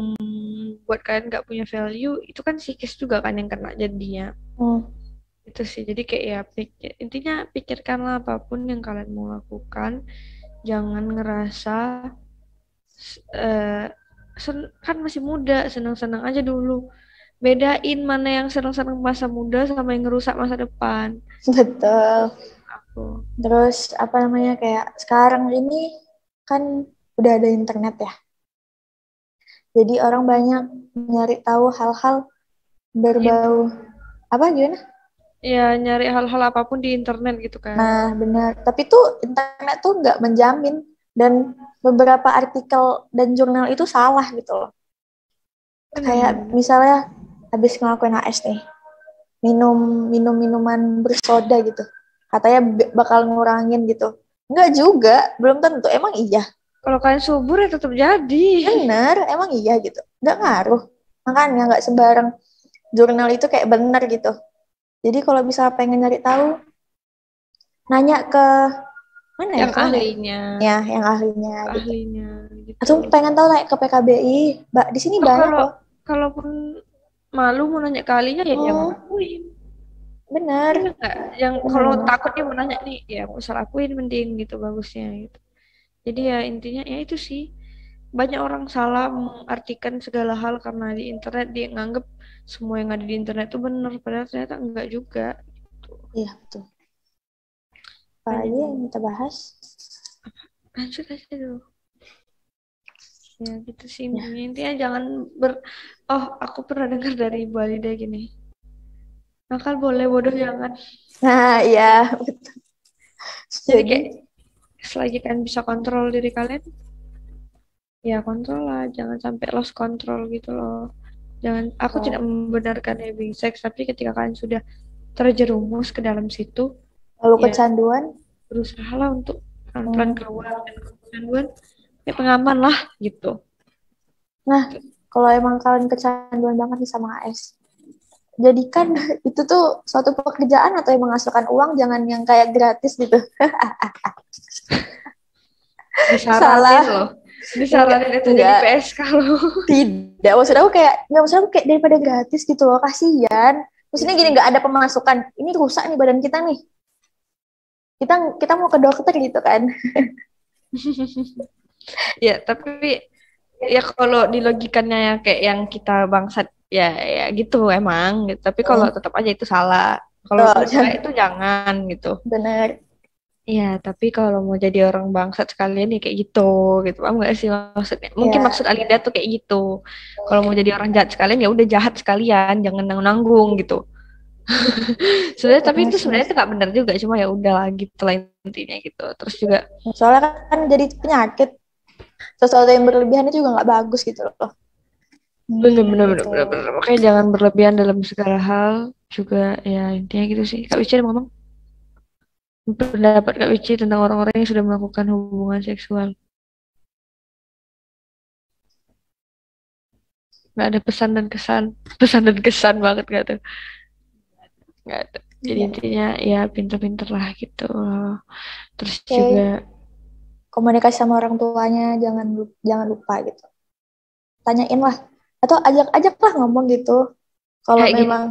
buat kalian gak punya value, itu kan psikis juga kan yang kena jadinya. Itu sih. Jadi kayak ya intinya pikirkanlah apapun yang kalian mau lakukan, jangan ngerasa eh, kan masih muda, senang-senang aja dulu. Bedain mana yang senang-senang masa muda sama yang ngerusak masa depan. Betul. Aku. Terus apa namanya, kayak sekarang ini kan udah ada internet ya, jadi orang banyak nyari tahu hal-hal Itu berbau apa gimana. ya nyari hal-hal apapun di internet gitu kan. Nah, benar. Tapi tuh internet tuh nggak menjamin, dan beberapa artikel dan jurnal itu salah gitu loh. Kayak Benar-benar. misalnya habis ngelakuin HS nih, minum minum minuman bersoda gitu. Katanya bakal ngurangin gitu. Nggak juga, belum tentu. Emang iya? Kalau kalian subur ya tetap jadi. Bener, emang iya gitu. Nggak ngaruh. Makanya nggak sembarang jurnal itu kayak bener gitu. Jadi kalau bisa pengen nyari tahu, nanya ke mana ya Yang kalau nggak, ahlinya, ya yang ahlinya gitu. ahlinya gitu. Atau pengen tahu naik ke PKBI, Mbak, di sini Oh, banyak kalau loh. kalaupun malu mau nanya ke ahlinya ya jangan Hmm, lakuin. Iya bener, enggak? Yang kalau bener. takut dia mau nanya nih, ya aku usah lakuin mending gitu bagusnya gitu. Jadi ya intinya ya itu sih. Banyak orang salah mengartikan segala hal karena di internet dia nganggep semua yang ada di internet itu benar, padahal ternyata enggak juga. Gitu. Iya betul. Apa Makanya lagi yang kita bahas? lanjut aja dulu. Ya gitu sih Ya. intinya jangan oh aku pernah dengar dari Bu Alida gini, nakal boleh bodoh jangan. Nah, iya, betul. Jadi Jadi, kayak selagi kalian bisa kontrol diri kalian ya kontrol lah, jangan sampai lost control gitu loh. Jangan, aku tidak membenarkan having sex, tapi ketika kalian sudah terjerumus ke dalam situ, Lalu ya kecanduan. berusaha lah untuk pelan-pelan Hmm. keluar, dan kecanduan ya pengaman lah gitu. Nah, kalau emang kalian kecanduan banget nih sama AS, jadikan itu tuh suatu pekerjaan atau yang menghasilkan uang, jangan yang kayak gratis gitu. Disaranin Salah. loh, Enggak, disaranin itu jadi enggak. PSK loh. Tidak, maksud aku kayak, nggak maksud aku kayak daripada gratis gitu loh, kasihan. Maksudnya gini, nggak ada pemasukan. Ini rusak nih badan kita nih. Kita kita mau ke dokter gitu kan. Ya tapi ya kalau di logikanya yang kayak yang kita bangsat ya ya gitu emang gitu. Tapi kalau Hmm, tetap aja itu salah. Kalau betul, menurut saya itu jangan gitu. bener. Iya, tapi kalau mau jadi orang bangsat sekalian ya kayak gitu, paham nggak sih maksudnya? Mungkin Ya, maksud Alida tuh kayak gitu. Kalau mau jadi orang jahat sekalian ya udah jahat sekalian, jangan nanggung gitu. Sebenarnya tapi bener itu sih. sebenarnya itu nggak benar juga, cuma ya udah gitu lah intinya gitu. Terus juga Soalnya kan jadi penyakit. Sesuatu yang berlebihan itu juga nggak bagus gitu loh. bener bener bener Gitu. bener bener. Makanya jangan berlebihan dalam segala hal juga ya intinya gitu sih. Kak Wici ada mau ngomong pendapat Kak Wici tentang orang-orang yang sudah melakukan hubungan seksual. Nggak ada pesan dan kesan, pesan dan kesan banget gak tuh? Nggak ada. Jadi Ya. intinya ya pinter-pinter lah gitu. Terus juga Oke, komunikasi sama orang tuanya jangan lupa gitu. Tanyain lah atau ajak-ajak lah ngomong gitu. Kalau kayak gini. memang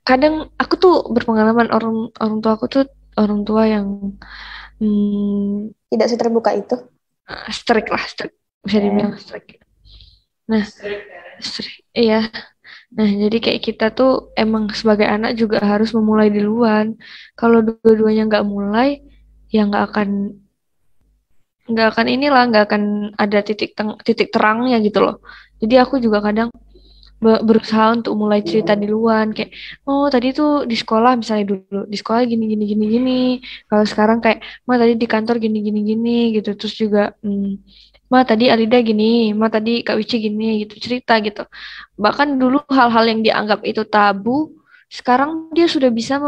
Kadang aku tuh berpengalaman orang orang tua aku tuh orang tua yang hmm, tidak seterbuka itu. strict lah, strict. Bisa dibilang Ya. strict. Nah, strict, iya. Nah, jadi kayak kita tuh emang sebagai anak juga harus memulai duluan. Kalau dua-duanya nggak mulai, ya nggak akan inilah, nggak akan ada titik terangnya gitu loh. Jadi aku juga kadang berusaha untuk mulai cerita di luar kayak oh tadi tuh di sekolah misalnya dulu di sekolah gini gini gini gini kalau sekarang kayak ma tadi di kantor gini gini gini gitu terus juga ma tadi Alida gini ma tadi Kak Wici gini gitu cerita gitu bahkan dulu hal-hal yang dianggap itu tabu sekarang dia sudah bisa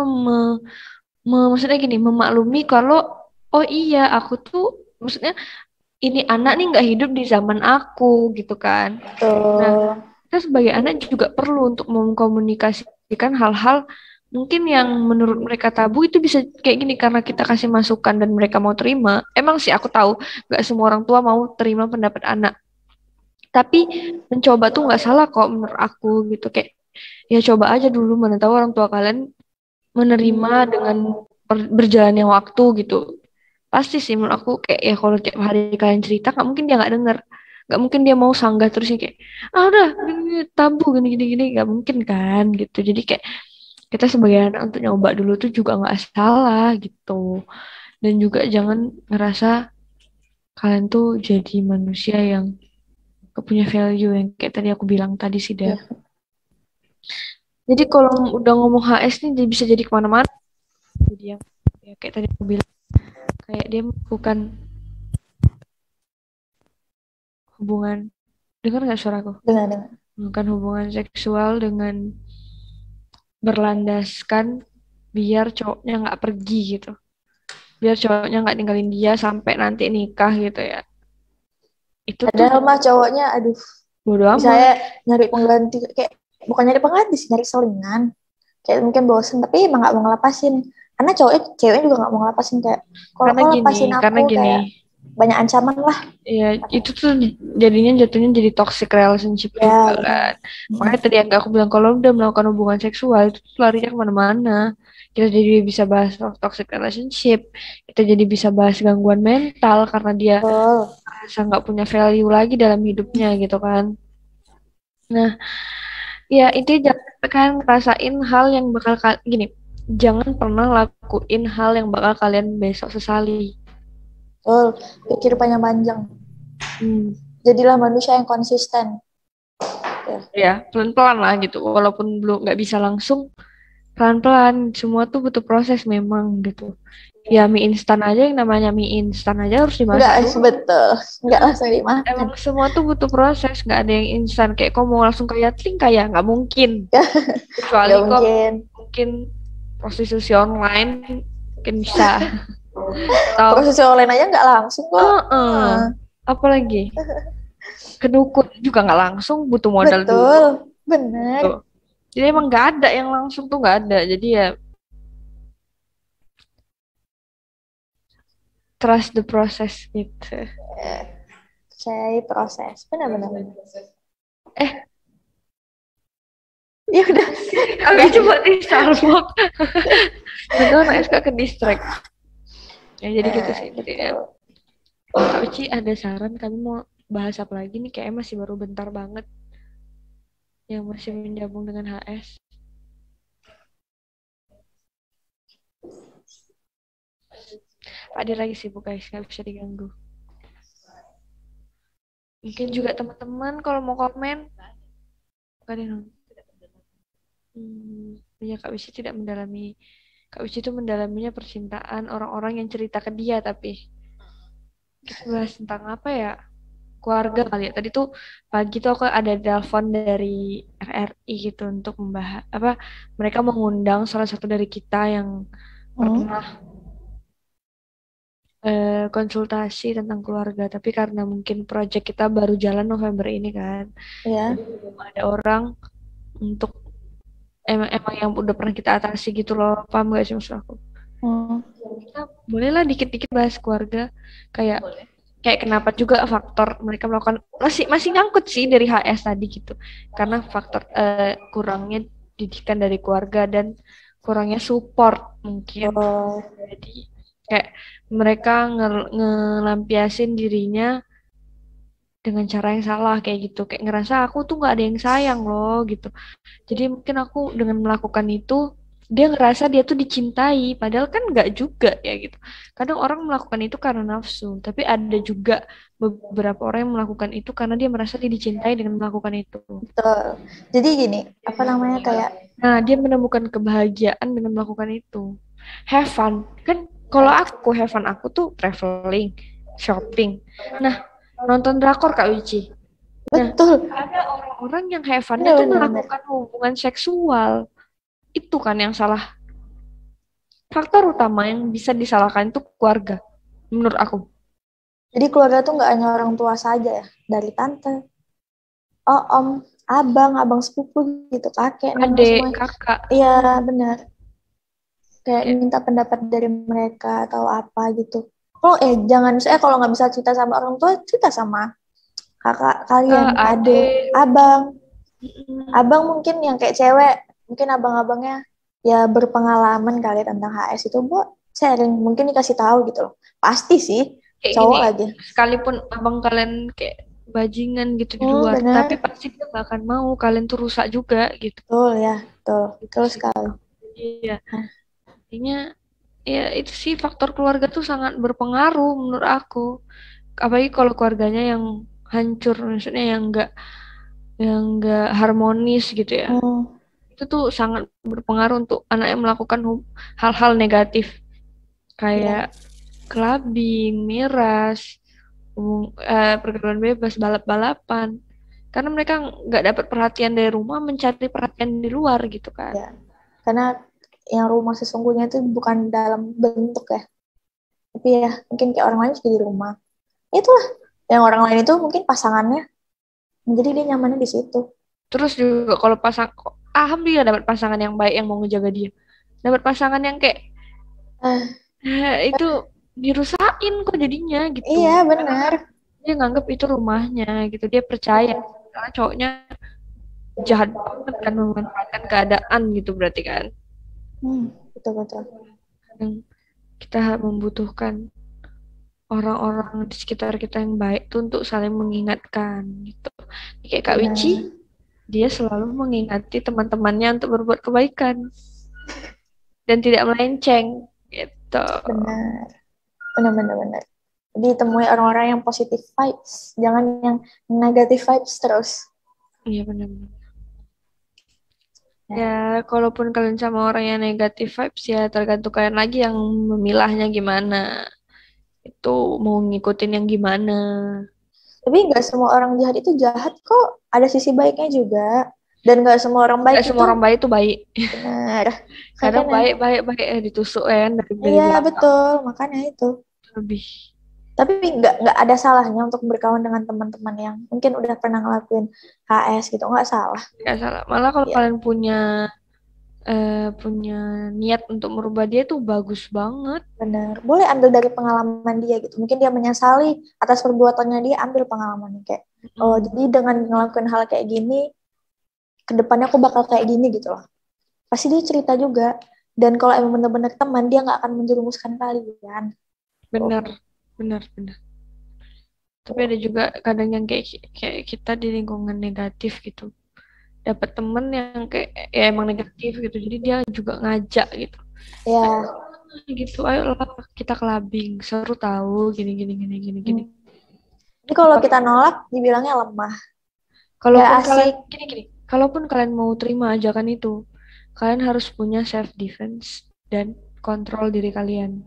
maksudnya gini memaklumi kalau oh iya aku tuh maksudnya ini anak nih nggak hidup di zaman aku gitu kan. Nah, Tuh. kita sebagai anak juga perlu untuk mengkomunikasikan hal-hal mungkin yang menurut mereka tabu itu bisa kayak gini karena kita kasih masukan dan mereka mau terima. Emang sih aku tahu nggak semua orang tua mau terima pendapat anak. Tapi mencoba tuh nggak salah kok menurut aku gitu kayak ya coba aja dulu mana tahu orang tua kalian menerima dengan berjalannya waktu gitu. Pasti sih menurut aku kayak ya kalau tiap hari kalian cerita nggak mungkin dia nggak denger. Nggak mungkin dia mau sanggah terus yang kayak ah udah gini, tabu gini gini gini nggak mungkin kan gitu. Jadi kayak kita sebagai anak untuk nyoba dulu tuh juga nggak salah gitu. Dan juga jangan ngerasa kalian tuh jadi manusia yang gak punya value yang kayak tadi aku bilang tadi sih dah. Ya. Jadi kalau udah ngomong HS nih dia bisa jadi kemana-mana. Jadi yang ya kayak tadi aku bilang kayak dia melakukan hubungan dengar nggak suaraku? Dengan Melakukan hubungan seksual dengan berlandaskan biar cowoknya nggak pergi gitu. Biar cowoknya nggak ninggalin dia sampai nanti nikah gitu ya. Itu tuh padahal mah cowoknya aduh bodo misalnya amat. nyari pengganti kayak bukan nyari pengganti sih nyari selingan kayak mungkin bosen tapi emang nggak mau ngelepasin karena ceweknya juga nggak mau ngelepasin kayak kalau Karena kau gini, lepasin karena aku gini. kayak banyak ancaman lah. Ya, itu tuh jatuhnya jadi toxic relationship juga Ya kan. benar. Makanya Mm. tadi yang aku bilang kalau udah melakukan hubungan seksual itu tuh larinya kemana-mana. Kita jadi bisa bahas toxic relationship. Kita jadi bisa bahas gangguan mental karena dia Betul. merasa nggak punya value lagi dalam hidupnya gitu kan. Nah, ya intinya jangan kan rasain hal yang bakal gini. Jangan pernah lakuin hal yang bakal kalian besok sesali. Betul. Pikir panjang-panjang. Hmm. Jadilah manusia yang konsisten. Ya. Ya, pelan-pelan lah gitu. Walaupun belum nggak bisa langsung, pelan-pelan. Semua tuh butuh proses memang gitu. Ya mie instan aja, yang namanya mie instan aja harus dimasak Enggak, dulu. betul. Enggak langsung dimakan. Emang semua tuh butuh proses, nggak ada yang instan. Kayak kau mau langsung kayak tling kayak nggak mungkin. Kecuali Enggak kau mungkin. mungkin prostitusi online mungkin bisa. Atau Proses online aja enggak langsung kok. eh apalagi kedukun juga nggak langsung, butuh modal dulu. Betul. Bener. Tuh. Jadi emang nggak ada yang langsung tuh nggak ada. Jadi ya trust the process gitu. Saya proses. Benar-benar. Eh, Ya udah. kami coba di Starbucks. Betul, SK ke distract. Ya jadi gitu sih intinya. Gitu. Kak Uci ada saran kami mau bahas apa lagi nih? Kayaknya masih baru bentar banget yang masih menyambung dengan HS. Pak Dir lagi sibuk guys, nggak bisa diganggu. Mungkin juga teman-teman kalau mau komen, gak ada yang ya Kak Uci tidak mendalami. Kak Uci itu mendalaminya percintaan orang-orang yang cerita ke dia, tapi kita bahas tentang apa ya? Keluarga kali ya. Tadi tuh pagi tuh aku ada telepon dari RRI gitu untuk membahas apa mereka mengundang salah satu dari kita yang pernah konsultasi tentang keluarga, tapi karena mungkin proyek kita baru jalan November ini kan, Ya. jadi belum ada orang untuk emang emang yang udah pernah kita atasi gitu loh, paham gak sih maksud aku? Hmm. Kita bolehlah dikit-dikit bahas keluarga, kayak kayak kenapa juga faktor mereka melakukan masih masih nyangkut sih dari HS tadi gitu, karena faktor kurangnya didikan dari keluarga dan kurangnya support mungkin. Oh. Jadi kayak mereka ngelampiasin dirinya dengan cara yang salah kayak gitu. Kayak ngerasa aku tuh nggak ada yang sayang loh gitu. Jadi mungkin aku dengan melakukan itu dia ngerasa dia tuh dicintai, padahal kan nggak juga ya gitu. Kadang orang melakukan itu karena nafsu, tapi ada juga beberapa orang yang melakukan itu karena dia merasa dia dicintai dengan melakukan itu. Betul. Jadi gini, apa namanya kayak Nah, dia menemukan kebahagiaan dengan melakukan itu. Have fun. Kan kalau aku have fun aku tuh traveling, shopping. Nah, nonton drakor Kak Wici. Nah, betul. ada orang-orang yang have fun-nya Benar tuh benar benar. melakukan hubungan seksual. Itu kan yang salah. Faktor utama yang bisa disalahkan itu keluarga, menurut aku. Jadi keluarga tuh nggak hanya orang tua saja ya, dari tante, oh om, abang sepupu gitu, kakek, nenek Adik, semua. kakak. Iya benar. Kayak Kayak, minta pendapat dari mereka atau apa gitu. Oh jangan saya kalau nggak bisa cerita sama orang tua, cerita sama kakak kalian, adik, adik. abang. Mm-mm. Abang mungkin yang kayak cewek, mungkin abang-abangnya ya berpengalaman kali tentang HS itu, Bu, sharing, mungkin dikasih tahu gitu loh. Pasti sih, Kayak gini, cowok lagi. sekalipun abang kalian kayak bajingan gitu di luar, tapi Benar. pasti dia gak akan mau kalian tuh rusak juga gitu. Betul ya, betul. Gitu Betul sih. sekali. Iya, Nah, intinya ya itu sih faktor keluarga tuh sangat berpengaruh menurut aku. Apalagi kalau keluarganya yang hancur, maksudnya yang enggak harmonis gitu ya. hmm, Itu tuh sangat berpengaruh untuk anak yang melakukan hal-hal negatif kayak ya, clubbing, miras, pergaulan bebas, balap-balapan. Karena mereka nggak dapat perhatian dari rumah, mencari perhatian di luar gitu kan. ya. Karena yang rumah sesungguhnya itu bukan dalam bentuk ya, tapi ya mungkin kayak orang lain juga di rumah. Itulah, yang orang lain itu mungkin pasangannya, jadi dia nyamannya di situ. Terus juga kalau alhamdulillah dapat pasangan yang baik yang mau ngejaga dia. Dapat pasangan yang kayak Eh, itu dirusakin kok jadinya gitu. iya Karena benar. kan dia nganggap itu rumahnya gitu. Dia percaya karena cowoknya jahat banget kan memanfaatkan keadaan gitu berarti kan. Betul betul. Kadang kita membutuhkan orang-orang di sekitar kita yang baik tuh untuk saling mengingatkan gitu. Kayak Kak Wici, Benar. dia selalu mengingati teman-temannya untuk berbuat kebaikan dan tidak melenceng gitu. Benar. Benar benar benar. Jadi temui orang-orang yang positif vibes, jangan yang negatif vibes terus. Iya benar-benar. Ya, kalaupun kalian sama orang yang negatif vibes ya tergantung kalian lagi yang memilahnya gimana. Itu mau ngikutin yang gimana. Tapi nggak semua orang jahat itu jahat kok. Ada sisi baiknya juga. Dan nggak semua orang baik Gak semua itu orang baik itu baik. benar. Kadang Makanya, baik, baik, baik ditusuk kan dari iya belakang. betul. Makanya itu. Lebih. Tapi nggak ada salahnya untuk berkawan dengan teman-teman yang mungkin udah pernah ngelakuin HS gitu. Nggak salah. Gak salah. Malah kalau Ya, kalian punya niat untuk merubah dia tuh bagus banget. benar. Boleh ambil dari pengalaman dia gitu. Mungkin dia menyesali atas perbuatannya dia, ambil pengalamannya kayak, oh Hmm, jadi dengan ngelakuin hal kayak gini, kedepannya aku bakal kayak gini gitu loh. Pasti dia cerita juga. Dan kalau emang bener-bener teman, dia nggak akan menjerumuskan kalian. Oh, benar, benar, benar. Tapi ada juga kadang yang kayak kita di lingkungan negatif gitu. Dapat temen yang kayak ya emang negatif gitu. Jadi dia juga ngajak gitu. ya. Gitu, ayolah kita clubbing. Seru tahu gini gini gini gini gini. Hmm. Tapi kalau kita nolak, dibilangnya lemah. Ya Kalaupun kalian asik. gini-gini, kalaupun kalian mau terima ajakan itu, kalian harus punya self defense dan kontrol diri kalian.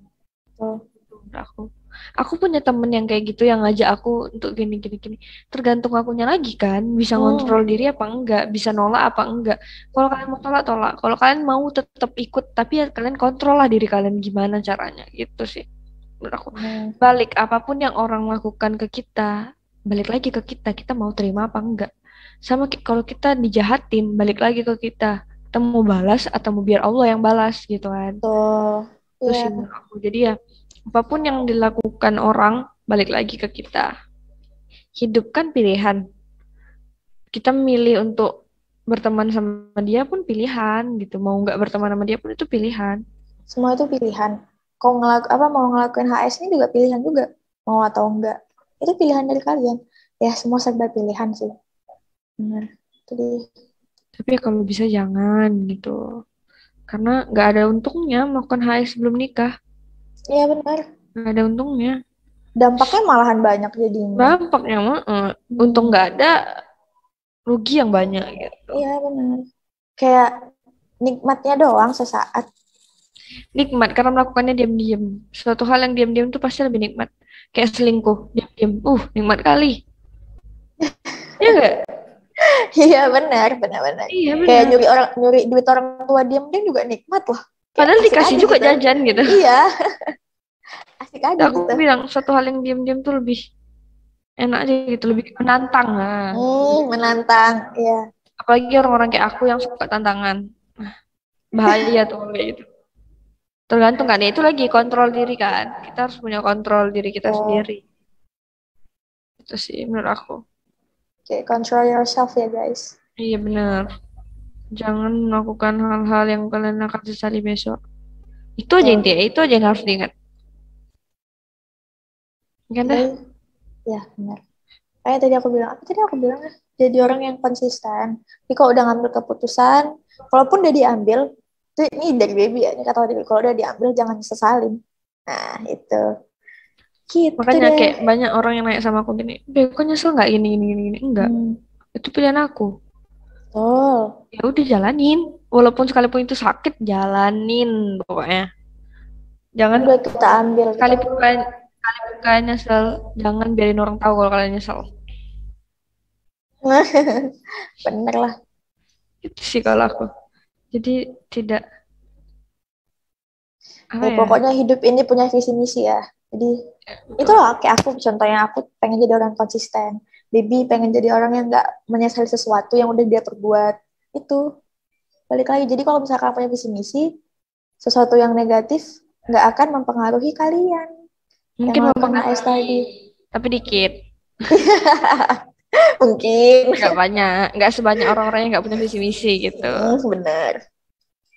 Tuh. Menurut aku punya temen yang kayak gitu yang ngajak aku untuk gini gini gini. Tergantung akunya lagi kan, bisa ngontrol Hmm. diri apa enggak, bisa nolak apa enggak. Kalau kalian mau tolak tolak, kalau kalian mau tetap ikut, tapi ya kalian kontrol lah diri kalian gimana caranya, gitu sih. Menurut aku, Hmm. balik apapun yang orang lakukan ke kita, balik lagi ke kita, kita mau terima apa enggak. Sama kalau kita dijahatin, balik lagi ke kita mau balas atau mau biar Allah yang balas gitu kan. Tuh. Itu sih Ya. menurut aku. Jadi ya, apapun yang dilakukan orang, balik lagi ke kita. Hidup kan pilihan. Kita memilih untuk berteman sama dia pun pilihan gitu. Mau nggak berteman sama dia pun itu pilihan. Semua itu pilihan. Kau mau ngelakuin HS ini juga pilihan juga. Mau atau enggak. Itu pilihan dari kalian. Ya, semua serba pilihan sih. Benar. Jadi, Tapi ya kalau bisa jangan gitu. Karena nggak ada untungnya melakukan HI sebelum nikah. iya benar. Nggak ada untungnya. Dampaknya malahan banyak jadinya. Dampaknya mah untung Hmm. nggak ada, rugi yang banyak gitu. Iya benar. Kayak nikmatnya doang sesaat. Nikmat karena melakukannya diam-diam. Suatu hal yang diam-diam itu pasti lebih nikmat. Kayak selingkuh, diam-diam. Nikmat kali. Iya nggak? Iya benar, benar-benar. Iya Kayak benar. nyuri duit orang tua diam-diam juga nikmat loh. Kayak Padahal asik dikasih aja juga gitu. jajan gitu. Iya, asik aja Aku gitu. bilang suatu hal yang diam-diam tuh lebih enak aja gitu, lebih menantang. Nah, Menantang. Iya. apalagi orang-orang kayak aku yang suka tantangan. Bahaya tuh kayak gitu. Tergantung kan, ya itu lagi kontrol diri kan. Kita harus punya kontrol diri kita Tuh. sendiri. Itu sih menurut aku. Oke, control yourself ya guys. Iya benar. Jangan melakukan hal-hal yang kalian akan sesali besok. Itu aja Tuh. intinya, itu aja yang harus diingat. Kan dah. Oke, ya benar. Kayak tadi aku bilang, apa tadi aku bilang ya? Jadi orang yang konsisten. Jadi kalau udah ngambil keputusan, walaupun udah diambil, itu ini dari baby ya, ini kata baby, kalau udah diambil jangan sesalin. Nah, itu. Gitu Makanya deh. kayak banyak orang yang nanya sama aku gini, Beb, kok nyesel nggak ini, ini, ini, ini? Enggak. Hmm, Itu pilihan aku. betul. Ya udah jalanin. Walaupun sekalipun itu sakit, jalanin pokoknya. Jangan Udah kita ambil, kita sekalipun kalian nyesel, jangan biarin orang tahu kalau kalian nyesel. bener lah. Itu sih kalau aku. Jadi tidak apa Ya, ya? pokoknya hidup ini punya visi misi ya. Jadi Betul. itulah kayak aku, contohnya aku pengen jadi orang konsisten. Baby pengen jadi orang yang nggak menyesali sesuatu yang udah dia perbuat. Itu balik lagi. Jadi kalau misalkan punya visi misi, sesuatu yang negatif nggak akan mempengaruhi kalian yang Mungkin melakukan HS mempengaruhi, tadi. tapi dikit. Mungkin. Nggak banyak. Nggak sebanyak orang-orang yang nggak punya visi misi gitu. Bener.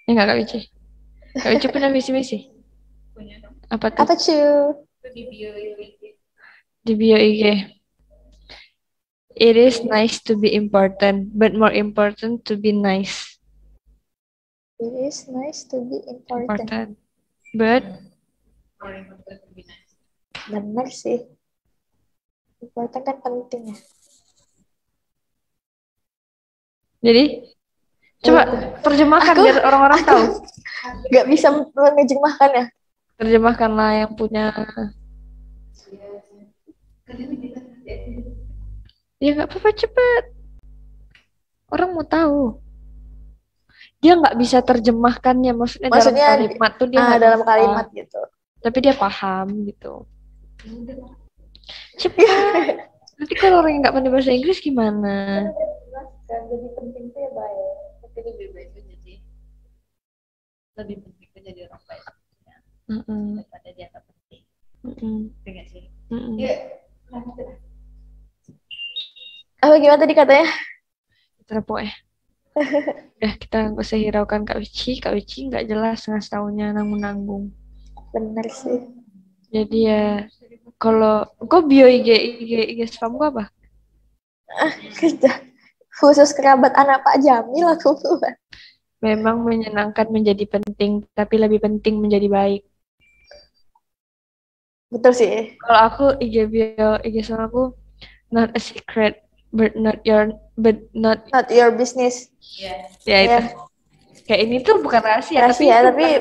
Nggak Kak Wici. Kak Wici punya visi misi. Apa tuh? Apa cuy? Di bio IG. It is nice to be important, but more important to be nice. It is nice to be important. Important. But Bener sih. Important kan penting ya. jadi Coba terjemahkan biar orang-orang tahu. Gak bisa menerjemahkan ya. Terjemahkanlah yang punya. Ya nggak apa-apa, cepet. Orang mau tahu. Dia nggak bisa terjemahkannya, maksudnya dalam kalimat tuh dia nggak dalam bisa. kalimat gitu. Tapi dia paham gitu. Cepat. Nanti kalau orang yang nggak pandai bahasa Inggris gimana? Jadi penting tuh ya baik. Tapi lebih baik jadi lebih penting tuh jadi orang baik daripada dia nggak penting. Dengar sih. Apa gimana tadi katanya? Terpok ya. Kita nggak usah hiraukan Kak Wici. Kak Wici nggak jelas ngasih taunya nanggung-nanggung. Bener sih. Jadi ya, kalau kok bio IG spam gua apa? Khusus kerabat anak Pak Jamil aku. Memang menyenangkan menjadi penting, tapi lebih penting menjadi baik. Betul sih. Kalau aku IG spam aku not a secret, but not your business. Ya itu. Kayak ini tuh bukan rahasia, tapi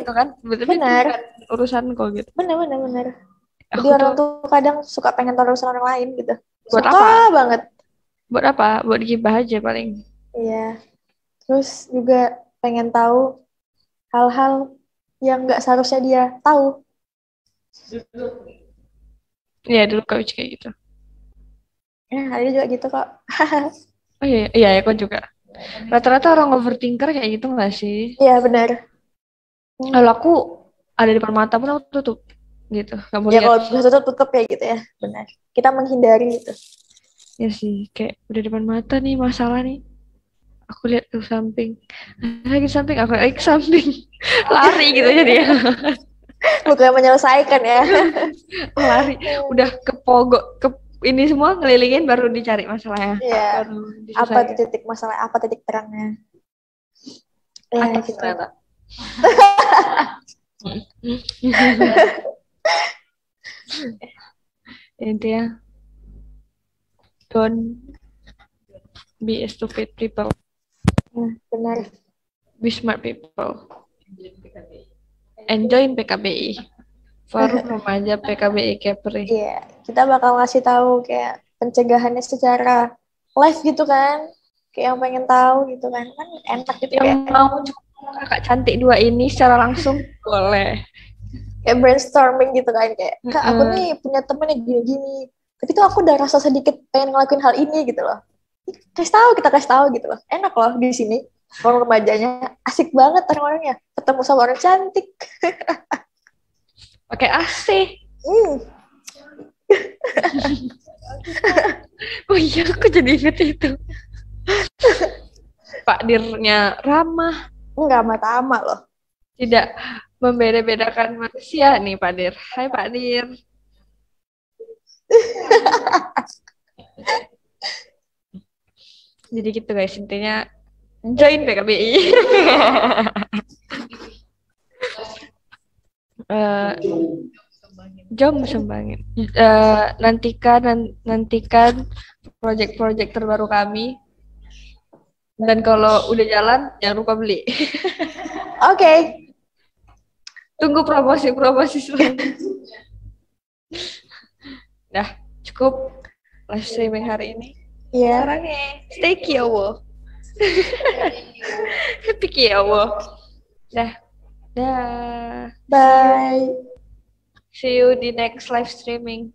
itu kan benar urusan kok gitu. Benar. Jadi orang tuh kadang suka pengen tahu urusan orang lain gitu. Buat suka apa? Banget. Buat apa? Buat gibah aja paling. Iya. Terus juga pengen tahu hal-hal yang nggak seharusnya dia tahu. Iya, dulu Kak Uci kayak gitu. Ada juga gitu kok. Oh iya, aku juga. Rata-rata orang overthinker kayak gitu nggak sih? Iya, benar. Kalau aku ada di depan mata pun aku tutup gitu. Nggak mau ya lihat. Kalau tutup kayak gitu ya, benar. Kita menghindari itu. Ya sih, kayak udah depan mata nih masalah nih. Aku lihat ke samping. Lagi samping, aku lagi ke samping. Lari gitu jadi ya. Bukan menyelesaikan ya. Lari. Udah ke pogok, ke ini semua ngelilingin baru dicari masalahnya. Iya. Apa titik masalah, apa titik terangnya. Ya, gitu. Intinya don't be a stupid people. Benar. Be smart people. Enjoy PKBI. Forum Remaja PKBI Kepri. Iya, kita bakal ngasih tahu kayak pencegahannya secara live gitu kan. Kayak yang pengen tahu gitu kan. Kan enak gitu. Yang kayak mau kakak cantik dua ini secara langsung boleh. Kayak brainstorming gitu kan, kayak Kak, aku nih punya temen yang gini-gini, tapi tuh aku udah rasa sedikit pengen ngelakuin hal ini gitu loh. Kita kasih tahu gitu loh. Enak loh di sini. Forum remajanya asik banget orang-orangnya. Ketemu sama orang cantik. Pakai AC. Oh iya, aku jadi inget itu. Pak Dirnya ramah. Enggak mata-ama loh. Tidak membeda-bedakan manusia nih Pak Dir. Hai Pak Dir. Jadi gitu guys, intinya join PKBI. Jom sumbangin. Nantikan project-project terbaru kami. Dan kalau udah jalan, jangan lupa beli. Oke. Tunggu promosi selanjutnya. Dah, cukup live streaming hari ini. Iya. Sarangnya, stay kiowo. Happy kiowo. Dah. Bye. See you di next live streaming.